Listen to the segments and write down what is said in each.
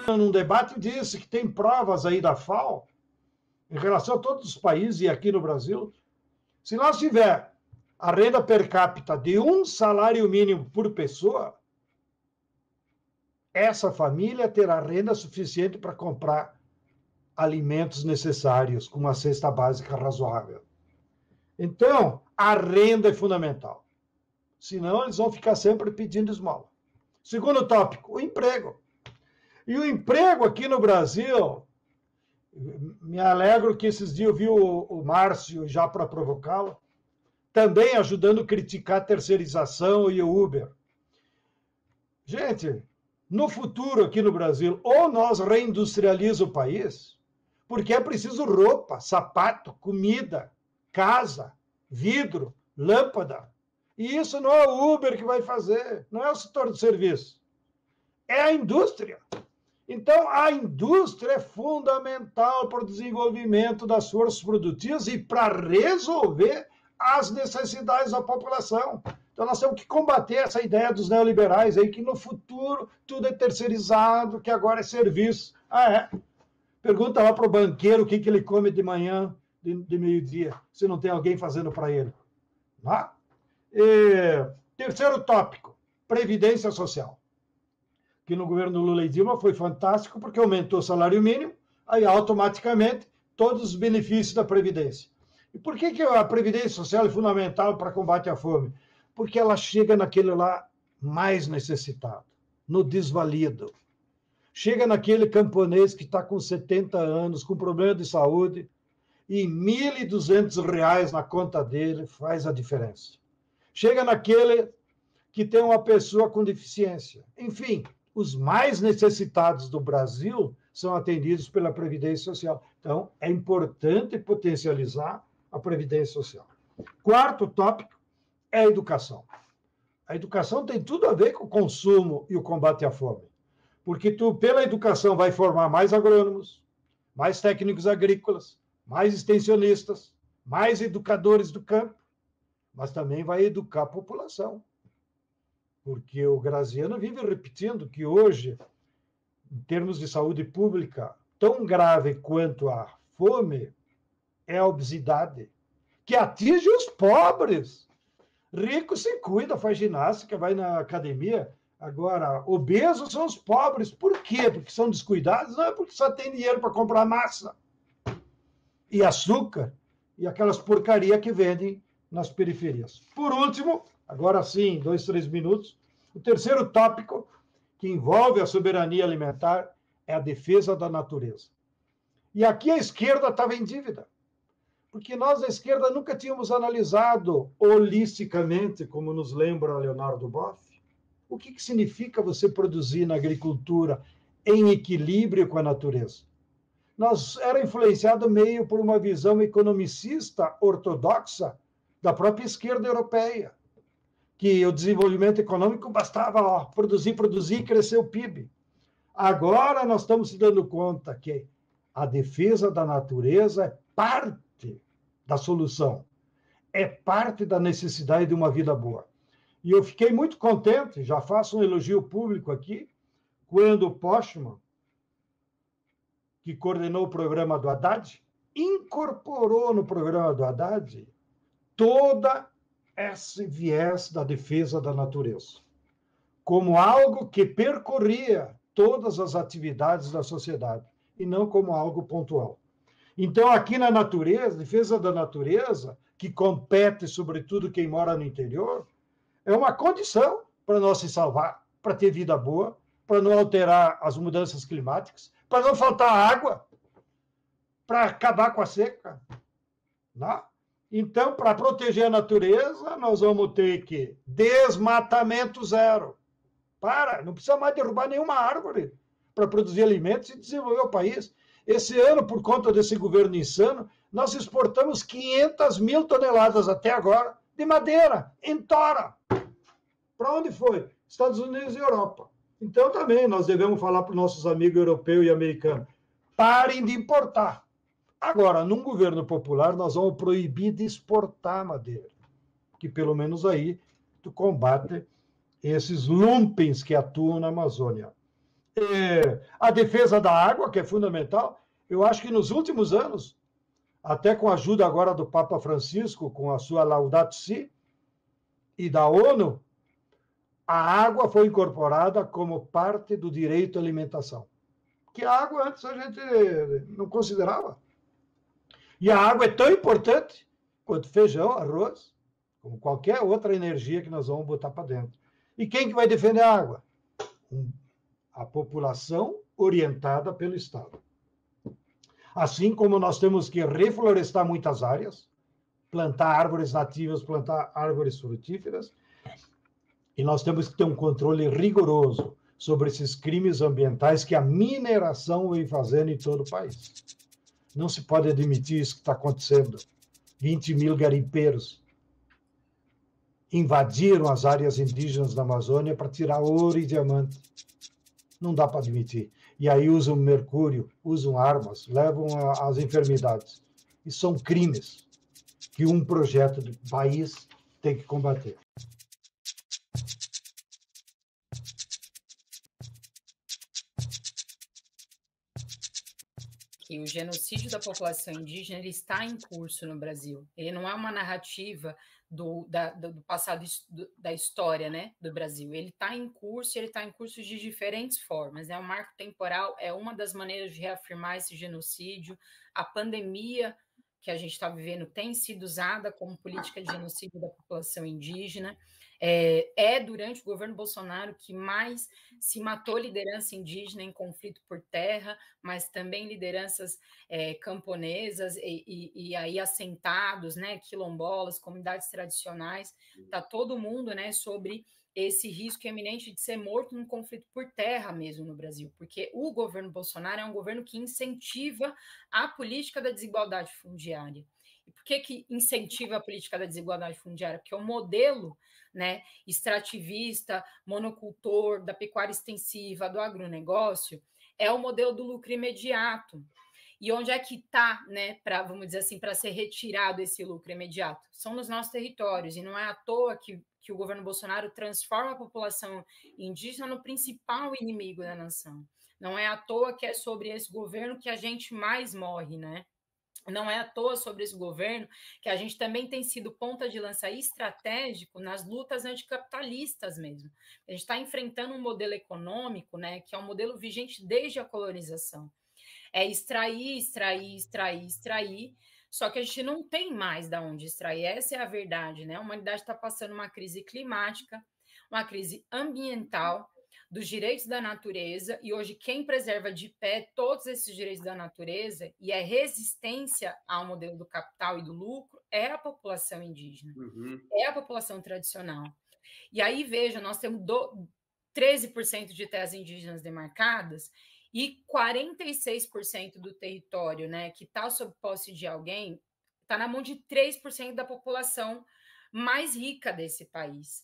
num debate disse que tem provas aí da FAO, em relação a todos os países e aqui no Brasil, se nós tiver a renda per capita de um salário mínimo por pessoa, essa família terá renda suficiente para comprar alimentos necessários com uma cesta básica razoável. Então, a renda é fundamental. Senão, eles vão ficar sempre pedindo esmola. Segundo tópico, o emprego. E o emprego aqui no Brasil, me alegro que esses dias eu vi o Márcio, já para provocá-lo, também ajudando a criticar a terceirização e o Uber. Gente, no futuro aqui no Brasil, ou nós reindustrializamos o país, porque é preciso roupa, sapato, comida, casa, vidro, lâmpada. E isso não é o Uber que vai fazer, não é o setor de serviço, é a indústria. Então, a indústria é fundamental para o desenvolvimento das forças produtivas e para resolver as necessidades da população. Então, nós temos que combater essa ideia dos neoliberais aí, que no futuro tudo é terceirizado, que agora é serviço. Ah, é? Pergunta lá para o banqueiro o que ele come de manhã, de meio-dia, se não tem alguém fazendo para ele. Tá? Terceiro tópico, previdência social. Que no governo Lula e Dilma foi fantástico, porque aumentou o salário mínimo, aí automaticamente todos os benefícios da Previdência. E por que a Previdência Social é fundamental para combate à fome? Porque ela chega naquele lá mais necessitado, no desvalido. Chega naquele camponês que está com 70 anos, com problema de saúde, e R$ 1.200 na conta dele faz a diferença. Chega naquele que tem uma pessoa com deficiência. Enfim, os mais necessitados do Brasil são atendidos pela Previdência Social. Então, é importante potencializar a Previdência Social. Quarto tópico é a educação. A educação tem tudo a ver com o consumo e o combate à fome. Porque tu, pela educação, vai formar mais agrônomos, mais técnicos agrícolas, mais extensionistas, mais educadores do campo, mas também vai educar a população. Porque o Graziano vive repetindo que hoje, em termos de saúde pública, tão grave quanto a fome é a obesidade, que atinge os pobres. Rico se cuida, faz ginástica, vai na academia. Agora, obesos são os pobres. Por quê? Porque são descuidados? Não é porque só tem dinheiro para comprar massa e açúcar e aquelas porcarias que vendem nas periferias. Por último, agora sim, 2, 3 minutos, o terceiro tópico que envolve a soberania alimentar é a defesa da natureza. E aqui a esquerda estava em dívida, porque nós, a esquerda, nunca tínhamos analisado holisticamente, como nos lembra Leonardo Boff, o que significa você produzir na agricultura em equilíbrio com a natureza. Nós era influenciado meio por uma visão economicista ortodoxa da própria esquerda europeia, que o desenvolvimento econômico bastava produzir e crescer o PIB. Agora nós estamos se dando conta que a defesa da natureza é parte da solução, é parte da necessidade de uma vida boa. E eu fiquei muito contente, já faço um elogio público aqui, quando o Postman, que coordenou o programa do Haddad, incorporou no programa do Haddad toda esse viés da defesa da natureza, como algo que percorria todas as atividades da sociedade, e não como algo pontual. Então, aqui na natureza, defesa da natureza, que compete sobretudo quem mora no interior, é uma condição para nós se salvar, para ter vida boa, para não alterar as mudanças climáticas, para não faltar água, para acabar com a seca. Não? Então, para proteger a natureza, nós vamos ter que desmatamento zero. Não precisa mais derrubar nenhuma árvore para produzir alimentos e desenvolver o país. Esse ano, por conta desse governo insano, nós exportamos 500 mil toneladas até agora de madeira, em tora. Para onde foi? Estados Unidos e Europa. Então, também, nós devemos falar para os nossos amigos europeus e americanos, parem de importar. Agora, num governo popular, nós vamos proibir de exportar madeira, que pelo menos aí tu combate esses lumpens que atuam na Amazônia. A defesa da água, que é fundamental. Eu acho que nos últimos anos, até com a ajuda agora do Papa Francisco, com a sua Laudato Si, e da ONU, a água foi incorporada como parte do direito à alimentação. Que a água antes a gente não considerava. E a água é tão importante quanto feijão, arroz, como qualquer outra energia que nós vamos botar para dentro. E quem que vai defender a água? A população orientada pelo Estado. Assim como nós temos que reflorestar muitas áreas, plantar árvores nativas, plantar árvores frutíferas, e nós temos que ter um controle rigoroso sobre esses crimes ambientais que a mineração vem fazendo em todo o país. Não se pode admitir isso que está acontecendo. 20 mil garimpeiros invadiram as áreas indígenas da Amazônia para tirar ouro e diamante. Não dá para admitir. E aí usam mercúrio, usam armas, levam às enfermidades. E são crimes que um projeto de país tem que combater. Que o genocídio da população indígena ele está em curso no Brasil. Ele não é uma narrativa do passado da história, né, do Brasil. Ele está em curso, ele está em curso de diferentes formas. Né? O marco temporal é uma das maneiras de reafirmar esse genocídio. A pandemia que a gente está vivendo tem sido usada como política de genocídio da população indígena. Durante o governo Bolsonaro que mais se matou liderança indígena em conflito por terra, mas também lideranças camponesas e aí assentados, né, quilombolas, comunidades tradicionais. Está todo mundo, né, sobre esse risco iminente de ser morto num conflito por terra mesmo no Brasil, porque o governo Bolsonaro é um governo que incentiva a política da desigualdade fundiária. E por que incentiva a política da desigualdade fundiária? Porque o modelo, né, extrativista, monocultor, da pecuária extensiva, do agronegócio, é o modelo do lucro imediato. E onde é que está, né, vamos dizer assim, para ser retirado esse lucro imediato? São nos nossos territórios, e não é à toa que o governo Bolsonaro transforma a população indígena no principal inimigo da nação. Não é à toa que é sobre esse governo que a gente mais morre, né? Não é à toa sobre esse governo que a gente também tem sido ponta de lança estratégico nas lutas anticapitalistas mesmo. A gente está enfrentando um modelo econômico, né, que é um modelo vigente desde a colonização. É extrair, extrair, extrair, extrair, só que a gente não tem mais de onde extrair. Essa é a verdade, né? A humanidade está passando uma crise climática, uma crise ambiental, dos direitos da natureza, e hoje quem preserva de pé todos esses direitos da natureza e é resistência ao modelo do capital e do lucro é a população indígena, é a população tradicional. E aí, veja, nós temos 13% de terras indígenas demarcadas e 46% do território, né, que está sob posse de alguém, está na mão de 3% da população mais rica desse país.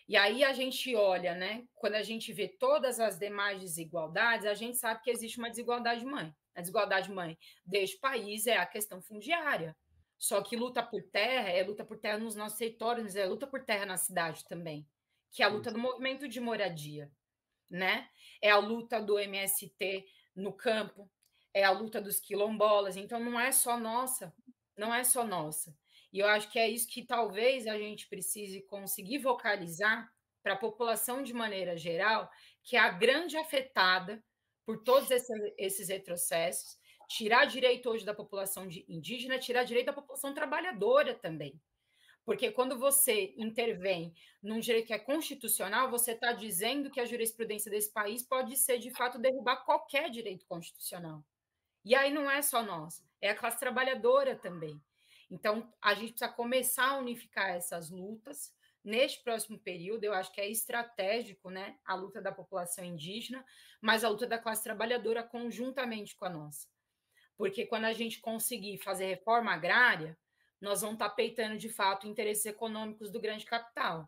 E aí a gente olha, né? Quando a gente vê todas as demais desigualdades, a gente sabe que existe uma desigualdade mãe. A desigualdade mãe deste país é a questão fundiária. Só que luta por terra é luta por terra nos nossos territórios, mas é luta por terra na cidade também, que é a luta do movimento de moradia, né? É a luta do MST no campo, é a luta dos quilombolas. Então não é só nossa, não é só nossa. E eu acho que é isso que talvez a gente precise conseguir vocalizar para a população de maneira geral, que é a grande afetada por todos esses retrocessos, tirar direito hoje da população indígena, tirar direito da população trabalhadora também. Porque quando você intervém num direito que é constitucional, você está dizendo que a jurisprudência desse país pode ser, de fato, derrubar qualquer direito constitucional. E aí não é só nós, é a classe trabalhadora também. Então, a gente precisa começar a unificar essas lutas. Neste próximo período, eu acho que é estratégico, né, a luta da população indígena, mas a luta da classe trabalhadora conjuntamente com a nossa. Porque quando a gente conseguir fazer reforma agrária, nós vamos estar peitando, de fato, interesses econômicos do grande capital.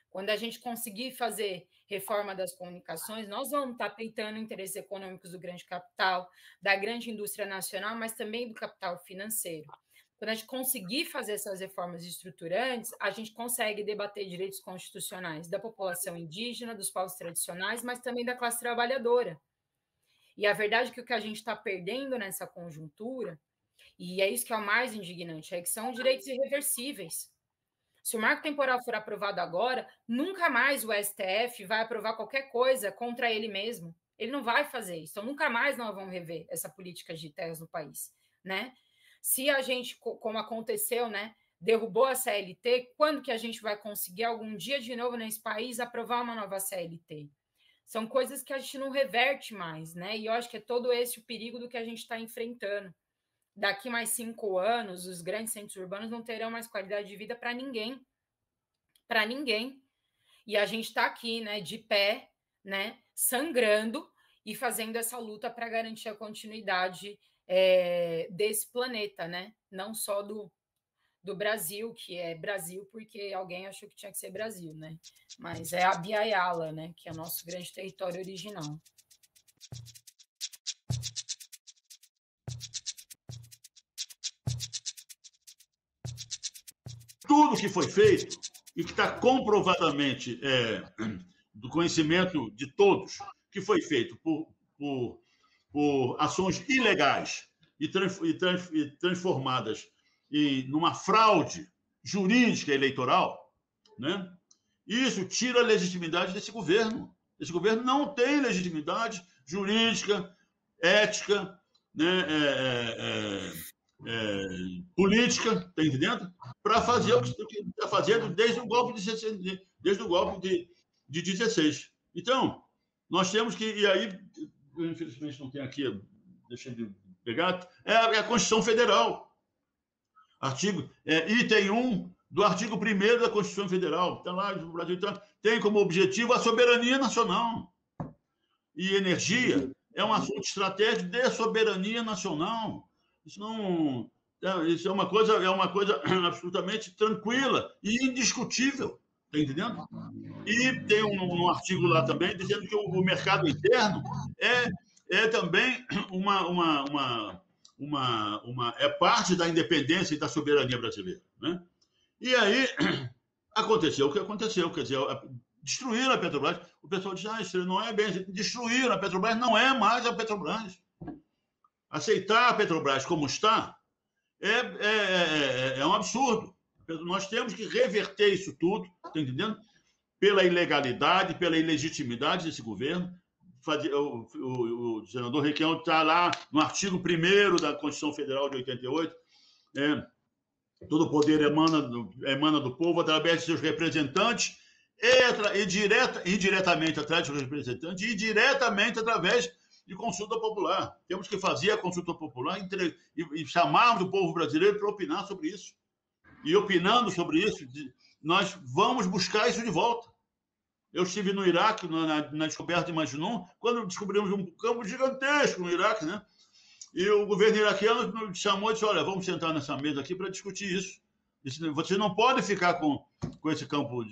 Quando a gente conseguir fazer reforma das comunicações, nós vamos estar peitando interesses econômicos do grande capital, da grande indústria nacional, mas também do capital financeiro. Quando a gente conseguir fazer essas reformas estruturantes, a gente consegue debater direitos constitucionais da população indígena, dos povos tradicionais, mas também da classe trabalhadora. E a verdade é que o que a gente está perdendo nessa conjuntura, e é isso que é o mais indignante, é que são direitos irreversíveis. Se o marco temporal for aprovado agora, nunca mais o STF vai aprovar qualquer coisa contra ele mesmo. Ele não vai fazer isso. Então, nunca mais nós vamos rever essa política de terras no país, né? Se a gente, como aconteceu, né, derrubou a CLT, quando que a gente vai conseguir algum dia de novo nesse país aprovar uma nova CLT? São coisas que a gente não reverte mais, né? E eu acho que é todo esse o perigo do que a gente está enfrentando. Daqui mais 5 anos, os grandes centros urbanos não terão mais qualidade de vida para ninguém. Para ninguém. E a gente está aqui, né, de pé, né, sangrando e fazendo essa luta para garantir a continuidade desse planeta, né? Não só do Brasil, que é Brasil porque alguém achou que tinha que ser Brasil, né? Mas é a Biayala, né, que é o nosso grande território original. Tudo que foi feito e que está comprovadamente do conhecimento de todos, que foi feito por ações ilegais e transformadas numa fraude jurídica eleitoral, né? Isso tira a legitimidade desse governo. Esse governo não tem legitimidade jurídica, ética, né? Política, tá entendendo? Para fazer o que está fazendo desde o golpe de 16. Então, nós temos que... E aí, eu, infelizmente, não tenho aqui, deixa eu pegar, é a Constituição Federal. Item 1 do artigo 1º da Constituição Federal. Está lá, o Brasil tem como objetivo a soberania nacional. E energia é um assunto estratégico de soberania nacional. Isso é uma coisa absolutamente tranquila e indiscutível, tá entendendo? E tem um artigo lá também dizendo que o mercado interno é também é parte da independência e da soberania brasileira, né? E aí aconteceu o que aconteceu, quer dizer, destruíram a Petrobras. O pessoal diz, isso não é bem, destruíram a Petrobras, não é mais a Petrobras. Aceitar a Petrobras como está é um absurdo. Nós temos que reverter isso tudo, tá entendendo? Pela ilegalidade, pela ilegitimidade desse governo. O senador Requião está lá no artigo 1º da Constituição Federal de 88, todo poder emana do povo através de seus representantes indiretamente através dos representantes e diretamente através de consulta popular. Temos que fazer a consulta popular e chamarmos o povo brasileiro para opinar sobre isso. E opinando sobre isso, nós vamos buscar isso de volta. Eu estive no Iraque, na descoberta de Majnun, quando descobrimos um campo gigantesco no Iraque, né? E o governo iraquiano nos chamou e disse, olha, vamos sentar nessa mesa aqui para discutir isso. Você não pode ficar com esse campo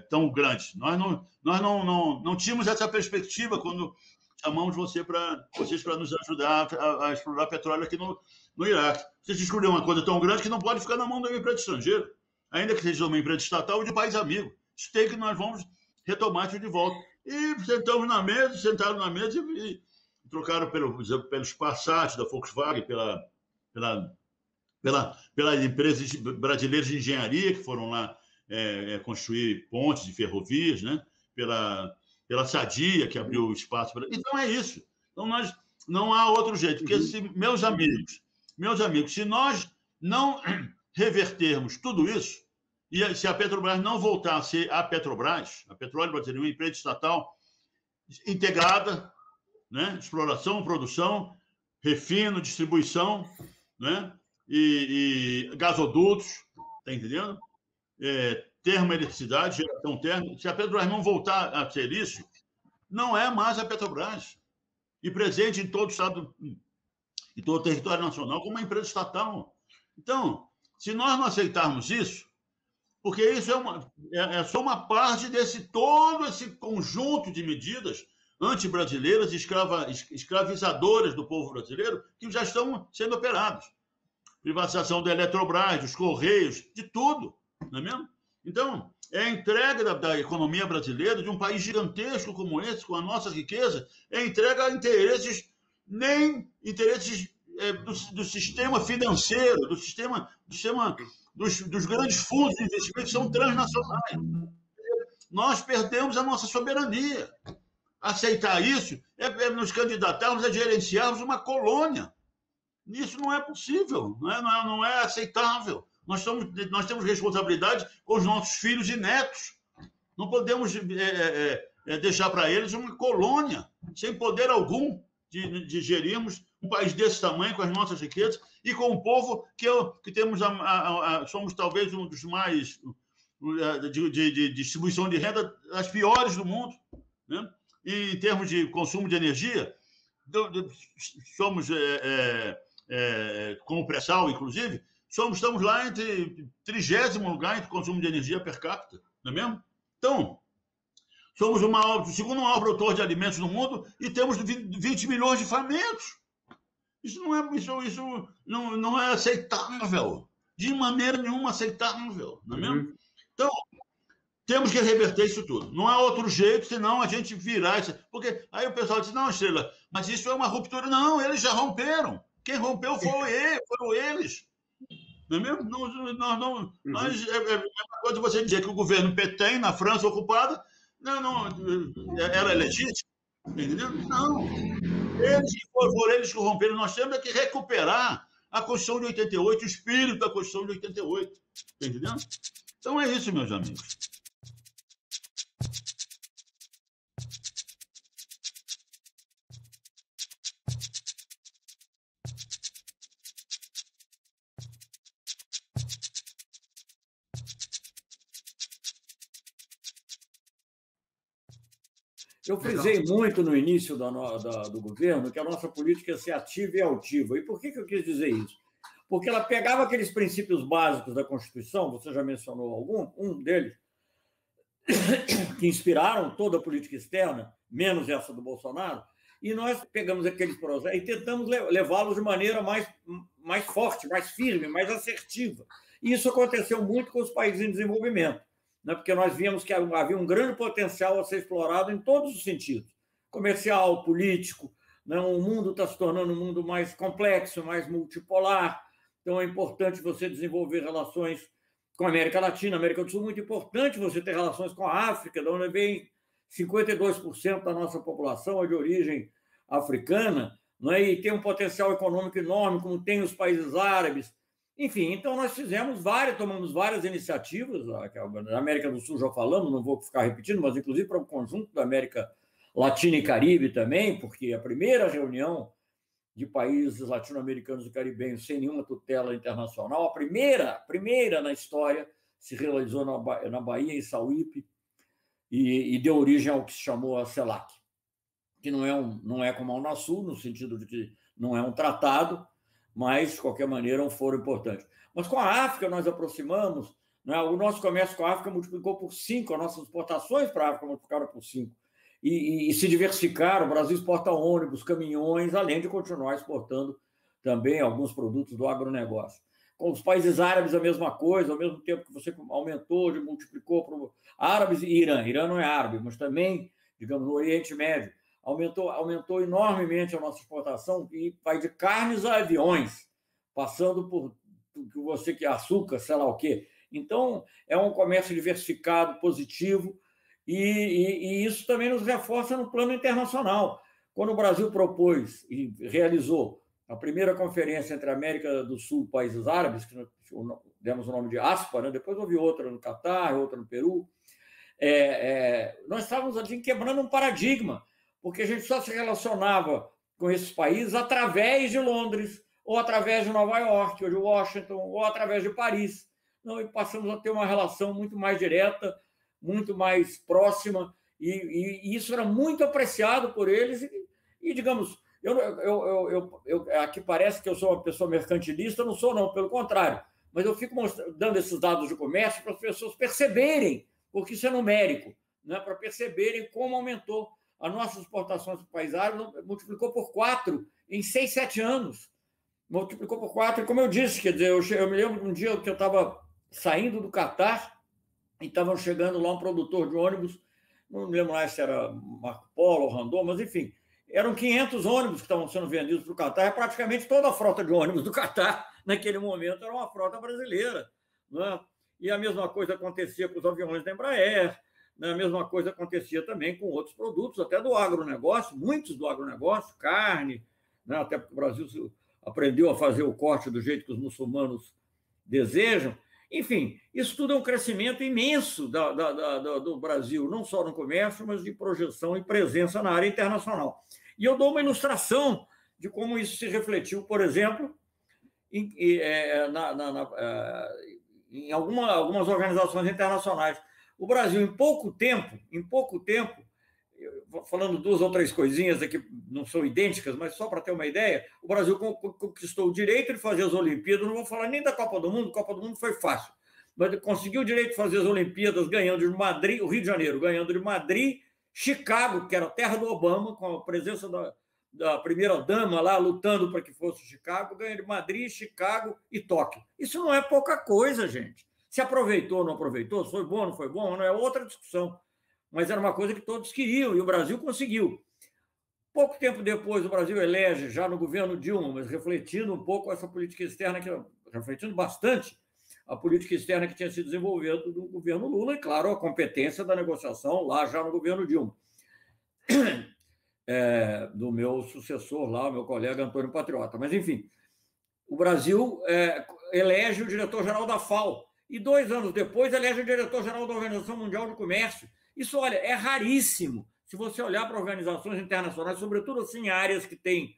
tão grande. Nós não tínhamos essa perspectiva quando chamamos vocês para nos ajudar a explorar petróleo aqui no Iraque. Vocês descobriram uma coisa tão grande que não pode ficar na mão de uma empresa estrangeira, ainda que seja uma empresa estatal ou de país amigo. Isso tem que nós vamos retomar isso de volta. E sentaram na mesa e trocaram pelos Passat da Volkswagen, pelas empresas brasileiras de engenharia que foram lá construir pontes e ferrovias, né? Pela Sadia, que abriu espaço para... Então, é isso. Então, não há outro jeito. Porque, meus amigos, se nós não revertermos tudo isso, e se a Petrobras não voltar a ser a Petrobras, a Petróleo Brasileiro, uma empresa estatal integrada, né? Exploração, produção, refino, distribuição, né? E gasodutos, tá entendendo? Termoeletricidade, geração térmica. Se a Petrobras não voltar a ser isso, não é mais a Petrobras. E presente em todo o estado, em todo o território nacional, como uma empresa estatal. Então, se nós não aceitarmos isso, porque isso é só uma parte todo esse conjunto de medidas anti-brasileiras, escravizadoras do povo brasileiro, que já estão sendo operadas. privatização da Eletrobras, dos Correios, de tudo, não é mesmo? Então, é a entrega da economia brasileira, de um país gigantesco como esse, com a nossa riqueza, é a entrega a interesses, nem interesses do sistema financeiro, dos grandes fundos de investimento que são transnacionais. Nós perdemos a nossa soberania. Aceitar isso é nos candidatarmos a gerenciarmos uma colônia. Isso não é possível, não é aceitável. Nós temos responsabilidade com os nossos filhos e netos. Não podemos deixar para eles uma colônia, sem poder algum de gerirmos um país desse tamanho, com as nossas riquezas, e com um povo que temos somos talvez um dos mais de distribuição de renda as piores do mundo, né? E em termos de consumo de energia, somos, como pré-sal, inclusive, estamos lá entre 30º lugar em consumo de energia per capita, não é mesmo? Então, somos o segundo maior produtor de alimentos no mundo e temos 20 milhões de famintos. Isso não é aceitável, de maneira nenhuma aceitável, não é mesmo? Então, temos que reverter isso tudo. Não há outro jeito senão a gente virar isso. Porque aí o pessoal diz, não, Estrela, mas isso é uma ruptura. Não, eles já romperam. Quem rompeu foram eles. Não é mesmo? É uma coisa você dizer que o governo Petain, na França ocupada, não era legítimo. Entendeu? Não. Foram eles que romperam. Nós temos que recuperar a Constituição de 88, o espírito da Constituição de 88. Entendeu? Então é isso, meus amigos. Eu frisei muito no início do governo que a nossa política ia ser ativa e altiva. E por que eu quis dizer isso? Porque ela pegava aqueles princípios básicos da Constituição, você já mencionou um deles, que inspiraram toda a política externa, menos essa do Bolsonaro, e nós pegamos aqueles processos e tentamos levá-los de maneira mais forte, mais firme, mais assertiva. E isso aconteceu muito com os países em desenvolvimento, né? Porque nós vimos que havia um grande potencial a ser explorado em todos os sentidos, comercial, político, né? O mundo está se tornando um mundo mais complexo, mais multipolar, então é importante você desenvolver relações com a América Latina, América do Sul, muito importante você ter relações com a África, de onde vem 52% da nossa população é de origem africana, não é? E tem um potencial econômico enorme, como tem os países árabes. Enfim, então nós tomamos várias iniciativas, na América do Sul já falamos, não vou ficar repetindo, mas inclusive para o conjunto da América Latina e Caribe também, porque a primeira reunião de países latino-americanos e caribenhos sem nenhuma tutela internacional, a primeira na história, se realizou na Bahia, em Sauípe, e deu origem ao que se chamou a CELAC, que não é como a Unasul, no sentido de que não é um tratado, mas, de qualquer maneira, é um foro importante. Mas com a África nós aproximamos, né? O nosso comércio com a África multiplicou por 5, as nossas exportações para a África multiplicaram por 5. E se diversificaram, o Brasil exporta ônibus, caminhões, além de continuar exportando também alguns produtos do agronegócio. Com os países árabes, a mesma coisa, ao mesmo tempo que você aumentou, multiplicou para árabes e Irã. Irã não é árabe, mas também, digamos, no Oriente Médio, aumentou enormemente a nossa exportação e vai de carnes a aviões, passando por açúcar, sei lá o quê. Então, é um comércio diversificado, positivo, e isso também nos reforça no plano internacional. Quando o Brasil propôs e realizou a primeira conferência entre a América do Sul e países árabes, que demos o nome de ASPA, né? Depois houve outra no Catar, outra no Peru, nós estávamos assim, quebrando um paradigma, porque a gente só se relacionava com esses países através de Londres, ou através de Nova York, ou de Washington, ou através de Paris. Não, e passamos a ter uma relação muito mais direta, muito mais próxima, e isso era muito apreciado por eles, e digamos, aqui parece que eu sou uma pessoa mercantilista, não sou não, pelo contrário, mas eu fico dando esses dados de comércio para as pessoas perceberem, porque isso é numérico, né, para perceberem como aumentou as nossas exportações para o país árabe, multiplicou por 4 em 6, 7 anos. multiplicou por 4, e como eu disse, quer dizer, eu me lembro de um dia que eu estava saindo do Catar e estavam chegando lá um produtor de ônibus, não me lembro mais se era Marco Polo ou Randon, mas enfim, eram 500 ônibus que estavam sendo vendidos para o Catar, e praticamente toda a frota de ônibus do Catar, naquele momento, era uma frota brasileira, né? E a mesma coisa acontecia com os aviões da Embraer, né? A mesma coisa acontecia também com outros produtos, até do agronegócio, muitos do agronegócio, carne, né? Até porque o Brasil aprendeu a fazer o corte do jeito que os muçulmanos desejam. Enfim, isso tudo é um crescimento imenso do Brasil, não só no comércio, mas de projeção e presença na área internacional. E eu dou uma ilustração de como isso se refletiu, por exemplo, em algumas organizações internacionais. O Brasil, em pouco tempo, falando 2 ou 3 coisinhas aqui, não são idênticas, mas só para ter uma ideia, o Brasil conquistou o direito de fazer as Olimpíadas, não vou falar nem da Copa do Mundo foi fácil, mas conseguiu o direito de fazer as Olimpíadas ganhando de Madrid, o Rio de Janeiro, ganhando de Madrid, Chicago, que era a terra do Obama, com a presença da primeira-dama lá, lutando para que fosse Chicago, ganhando de Madrid, Chicago e Tóquio. Isso não é pouca coisa, gente. Se aproveitou ou não aproveitou, se foi bom ou não foi bom, não é outra discussão. Mas era uma coisa que todos queriam, e o Brasil conseguiu. Pouco tempo depois, o Brasil elege, já no governo Dilma, mas refletindo um pouco essa política externa, refletindo bastante a política externa que tinha sido desenvolvida do governo Lula, e, claro, a competência da negociação lá já no governo Dilma. Do meu sucessor lá, o meu colega Antônio Patriota. Mas, enfim, o Brasil elege o diretor-geral da FAO, e 2 anos depois elege o diretor-geral da Organização Mundial do Comércio. Isso, olha, é raríssimo. Se você olhar para organizações internacionais, sobretudo assim, áreas que têm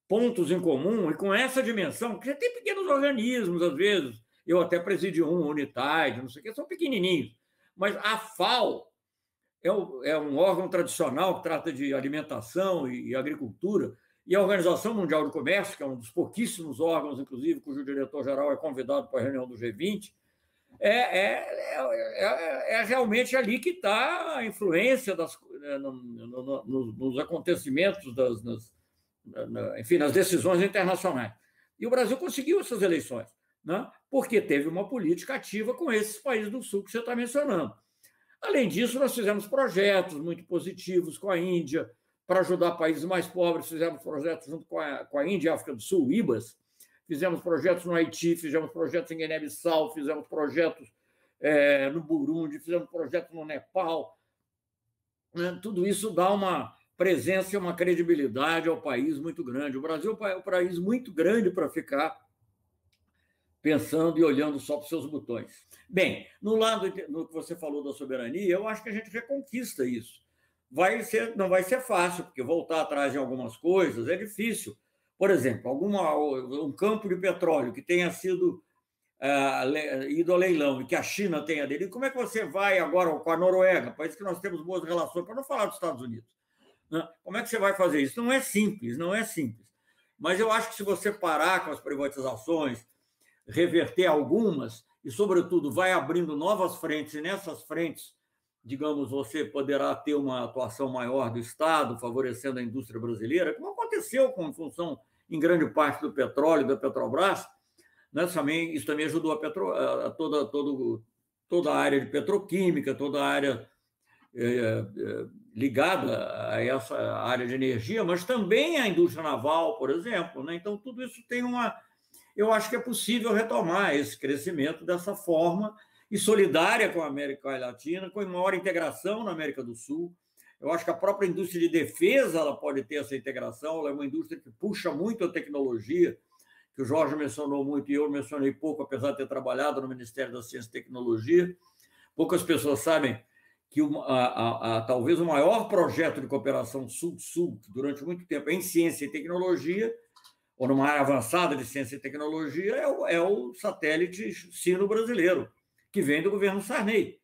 pontos em comum, e com essa dimensão, porque você tem pequenos organismos, às vezes, eu até presidi um, Unitaid, não sei o que, são pequenininhos, mas a FAO é um órgão tradicional que trata de alimentação e agricultura, e a Organização Mundial do Comércio, que é um dos pouquíssimos órgãos, inclusive, cujo diretor-geral é convidado para a reunião do G20, é realmente ali que está a influência nos acontecimentos, enfim, nas decisões internacionais. E o Brasil conseguiu essas eleições, né? Porque teve uma política ativa com esses países do Sul que você está mencionando. Além disso, nós fizemos projetos muito positivos com a Índia para ajudar países mais pobres, fizemos projetos junto com a Índia e a África do Sul, IBAS, fizemos projetos no Haiti, fizemos projetos em Guiné-Bissau, fizemos projetos no Burundi, fizemos projetos no Nepal. Tudo isso dá uma presença e uma credibilidade ao país muito grande. O Brasil é um país muito grande para ficar pensando e olhando só para os seus botões. Bem, no que você falou da soberania, eu acho que a gente reconquista isso. Não vai ser fácil, porque voltar atrás em algumas coisas é difícil. Por exemplo, um campo de petróleo que tenha sido ido a leilão e que a China tenha aderido, como é que você vai agora com a Noruega, país que nós temos boas relações, para não falar dos Estados Unidos? Né? Como é que você vai fazer isso? Não é simples. Mas eu acho que se você parar com as privatizações, reverter algumas e, sobretudo, vai abrindo novas frentes, e nessas frentes, digamos, você poderá ter uma atuação maior do Estado, favorecendo a indústria brasileira, como aconteceu com função, em grande parte, do petróleo e da Petrobras, né? Isso também ajudou a toda a área de petroquímica, toda a área ligada a essa área de energia, mas também a indústria naval, por exemplo, né? Então, tudo isso tem eu acho que é possível retomar esse crescimento dessa forma e solidária com a América Latina, com maior integração na América do Sul. Eu acho que a própria indústria de defesa ela pode ter essa integração, ela é uma indústria que puxa muito a tecnologia, que o Jorge mencionou muito e eu mencionei pouco, apesar de ter trabalhado no Ministério da Ciência e Tecnologia. Poucas pessoas sabem que talvez o maior projeto de cooperação Sul-Sul, que durante muito tempo é em ciência e tecnologia, ou numa área avançada de ciência e tecnologia, é o satélite sino-brasileiro, que vem do governo Sarney.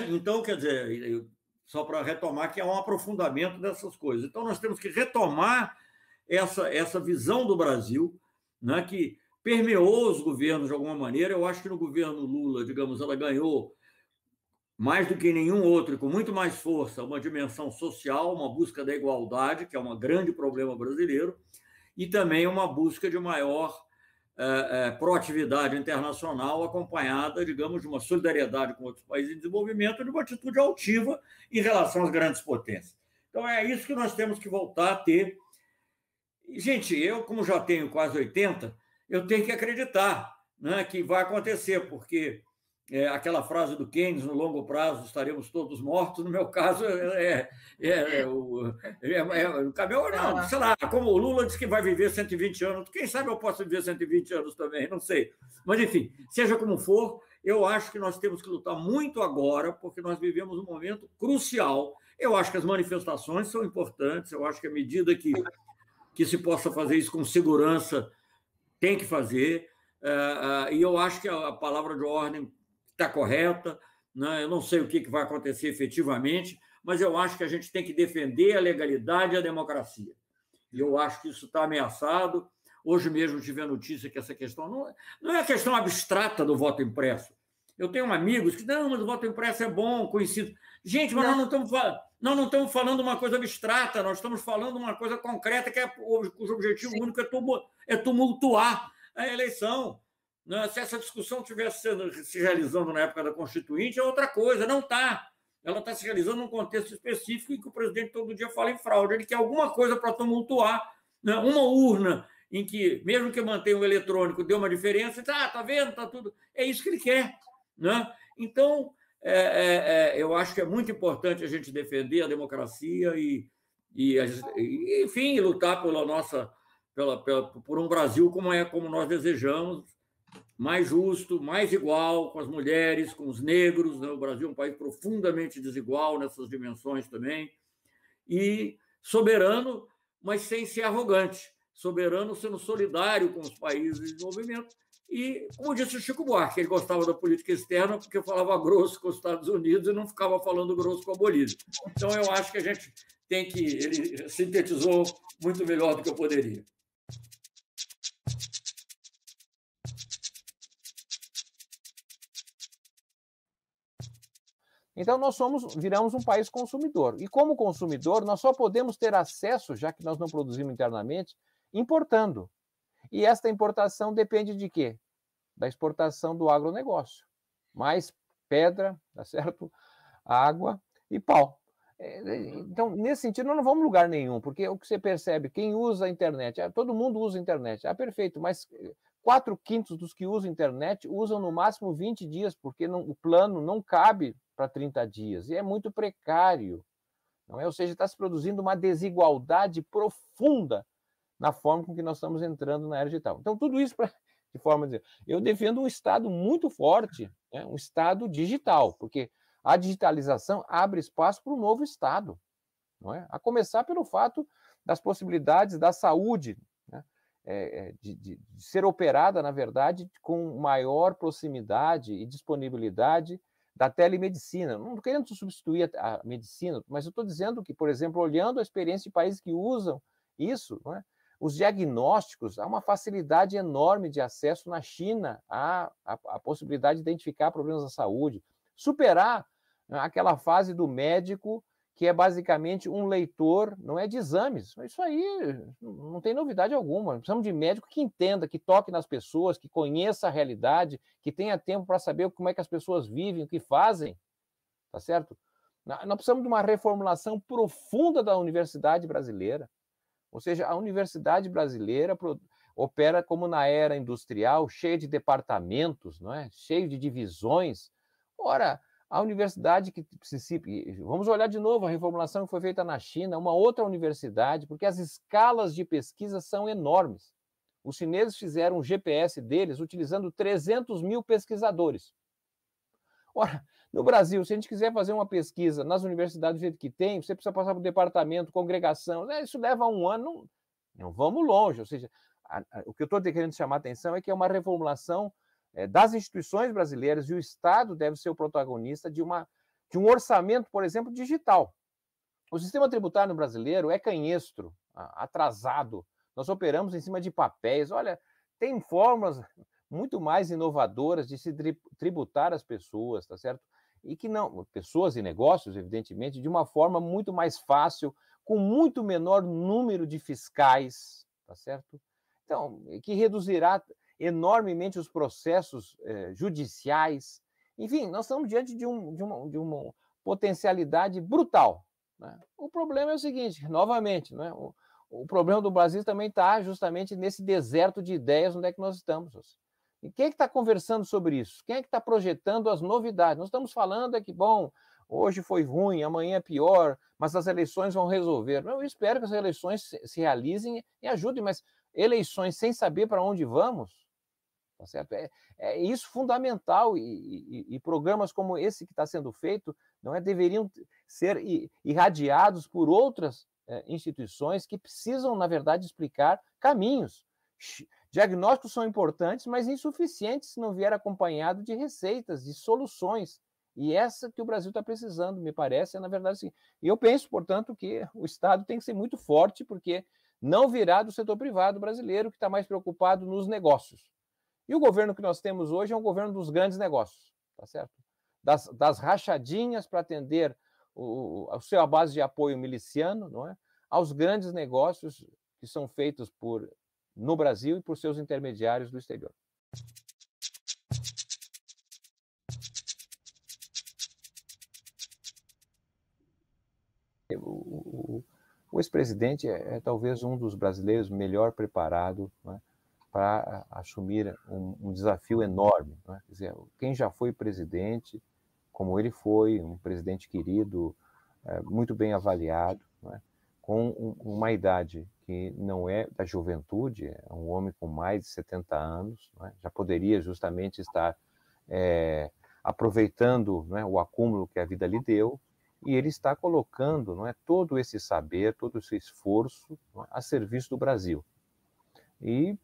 Então, quer dizer, só para retomar, que é um aprofundamento dessas coisas. Então, nós temos que retomar essa visão do Brasil, né, que permeou os governos de alguma maneira. Eu acho que no governo Lula, digamos, ela ganhou mais do que nenhum outro, e com muito mais força, uma dimensão social, uma busca da igualdade, que é um grande problema brasileiro. e também uma busca de maior proatividade internacional acompanhada, digamos, de uma solidariedade com outros países em desenvolvimento, de uma atitude altiva em relação às grandes potências. Então, é isso que nós temos que voltar a ter. E, gente, eu, como já tenho quase 80, eu tenho que acreditar, né, que vai acontecer, porque aquela frase do Keynes, no longo prazo estaremos todos mortos, no meu caso, o caminho, não, sei lá, como o Lula disse que vai viver 120 anos, quem sabe eu posso viver 120 anos também, não sei. Mas, enfim, seja como for, eu acho que nós temos que lutar muito agora, porque nós vivemos um momento crucial. Eu acho que as manifestações são importantes, eu acho que à medida que se possa fazer isso com segurança, tem que fazer, e eu acho que a palavra de ordem está correta, né? Eu não sei o que vai acontecer efetivamente, mas eu acho que a gente tem que defender a legalidade e a democracia. E eu acho que isso está ameaçado. Hoje mesmo tive a notícia que essa questão não é a questão abstrata do voto impresso. Eu tenho amigos que, não, mas o voto impresso é bom, conhecido. Gente, mas nós não estamos falando uma coisa abstrata, nós estamos falando uma coisa concreta, cujo objetivo único é tumultuar a eleição. Se essa discussão estivesse se realizando na época da Constituinte, é outra coisa. Não está. Ela está se realizando num contexto específico em que o presidente todo dia fala em fraude. Ele quer alguma coisa para tumultuar, né? Uma urna em que, mesmo que mantenha o eletrônico, deu uma diferença, está vendo, está tudo. É isso que ele quer, né? Então, eu acho que é muito importante a gente defender a democracia enfim, lutar por um Brasil como nós desejamos, mais justo, mais igual com as mulheres, com os negros, né? O Brasil é um país profundamente desigual nessas dimensões também, e soberano, mas sem ser arrogante, soberano sendo solidário com os países de desenvolvimento. E, como disse o Chico Buarque, ele gostava da política externa porque falava grosso com os Estados Unidos e não ficava falando grosso com a Bolívia. Então, eu acho que a gente tem que... Ele sintetizou muito melhor do que eu poderia. Então, viramos um país consumidor. E, como consumidor, nós só podemos ter acesso, já que nós não produzimos internamente, importando. E esta importação depende de quê? Da exportação do agronegócio. Mais pedra, tá certo? Água e pau. Então, nesse sentido, nós não vamos em lugar nenhum, porque o que você percebe, quem usa a internet, todo mundo usa a internet, perfeito, mas 4/5 dos que usam a internet usam no máximo 20 dias, porque o plano não cabe para 30 dias, e é muito precário, não é? Ou seja, está se produzindo uma desigualdade profunda na forma com que nós estamos entrando na era digital. Então, tudo isso de forma de dizer, eu defendo um Estado muito forte, né? Um Estado digital, porque a digitalização abre espaço para um novo Estado, não é? A começar pelo fato das possibilidades da saúde, né? De ser operada, na verdade, com maior proximidade e disponibilidade da telemedicina. Não estou querendo substituir a medicina, mas eu estou dizendo que, por exemplo, olhando a experiência de países que usam isso, não é? Os diagnósticos, há uma facilidade enorme de acesso na China à possibilidade de identificar problemas da saúde, superar aquela fase do médico que é basicamente um leitor, não é, de exames. Isso aí não tem novidade alguma. Precisamos de médico que entenda, que toque nas pessoas, que conheça a realidade, que tenha tempo para saber como é que as pessoas vivem, o que fazem, tá certo? Nós precisamos de uma reformulação profunda da universidade brasileira. Ou seja, a universidade brasileira opera como na era industrial, cheia de departamentos, não é? Cheio de divisões. Ora, a universidade que vamos olhar de novo a reformulação que foi feita na China, uma outra universidade, porque as escalas de pesquisa são enormes. Os chineses fizeram um GPS deles utilizando 300 mil pesquisadores. Ora, no Brasil, se a gente quiser fazer uma pesquisa nas universidades do jeito que tem, você precisa passar por departamento, congregação, isso leva 1 ano, não vamos longe. Ou seja, o que eu estou querendo chamar a atenção é que é uma reformulação das instituições brasileiras, e o Estado deve ser o protagonista de um orçamento, por exemplo, digital. O sistema tributário brasileiro é canhestro, atrasado. Nós operamos em cima de papéis. Olha, tem formas muito mais inovadoras de se tributar as pessoas, tá certo? E que não, pessoas e negócios, evidentemente, de uma forma muito mais fácil, com muito menor número de fiscais, tá certo? Então, que reduzirá enormemente os processos judiciais. Enfim, nós estamos diante de uma potencialidade brutal, né? O problema é o seguinte, novamente, né? O problema do Brasil também está justamente nesse deserto de ideias onde é que nós estamos. E quem é que está conversando sobre isso? Quem é que está projetando as novidades? Nós estamos falando que, bom, hoje foi ruim, amanhã é pior, mas as eleições vão resolver. Eu espero que as eleições se realizem e ajudem, mas eleições sem saber para onde vamos, tá certo? É isso fundamental, e programas como esse que está sendo feito deveriam ser irradiados por outras instituições que precisam, na verdade, explicar caminhos. Diagnósticos são importantes, mas insuficientes se não vier acompanhado de receitas, de soluções. E essa que o Brasil está precisando, me parece, é na verdade assim. E eu penso, portanto, que o Estado tem que ser muito forte, porque não virá do setor privado brasileiro, que está mais preocupado nos negócios. E o governo que nós temos hoje é um governo dos grandes negócios, tá certo? Das rachadinhas para atender a sua base de apoio miliciano, não é? Aos grandes negócios que são feitos no Brasil e por seus intermediários do exterior. O ex-presidente é talvez um dos brasileiros melhor preparado, né, para assumir um desafio enorme, né? Quer dizer, quem já foi presidente, como ele foi, um presidente querido, muito bem avaliado, né, com uma idade que não é da juventude, é um homem com mais de 70 anos, né, já poderia justamente estar aproveitando, né, o acúmulo que a vida lhe deu, e ele está colocando, não é, todo esse saber, todo esse esforço, não é, a serviço do Brasil. E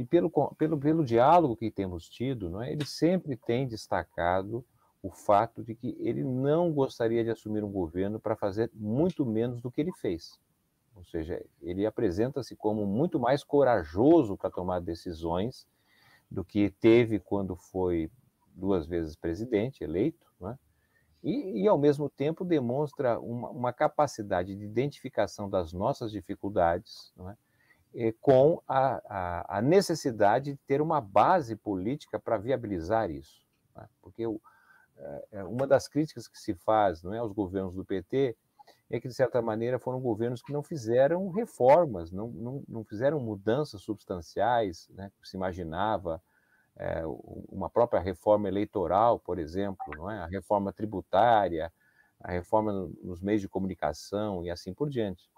pelo diálogo que temos tido, não é, ele sempre tem destacado o fato de que ele não gostaria de assumir um governo para fazer muito menos do que ele fez. Ou seja, ele apresenta-se como muito mais corajoso para tomar decisões do que teve quando foi 2 vezes presidente, eleito, não é? E, ao mesmo tempo, demonstra uma capacidade de identificação das nossas dificuldades, não é? Com a necessidade de ter uma base política para viabilizar isso, né? Porque uma das críticas que se faz, não é, aos governos do PT é que, de certa maneira, foram governos que não fizeram reformas, não fizeram mudanças substanciais, né, que se imaginava, uma própria reforma eleitoral, por exemplo, não é? A reforma tributária, a reforma nos meios de comunicação e assim por diante.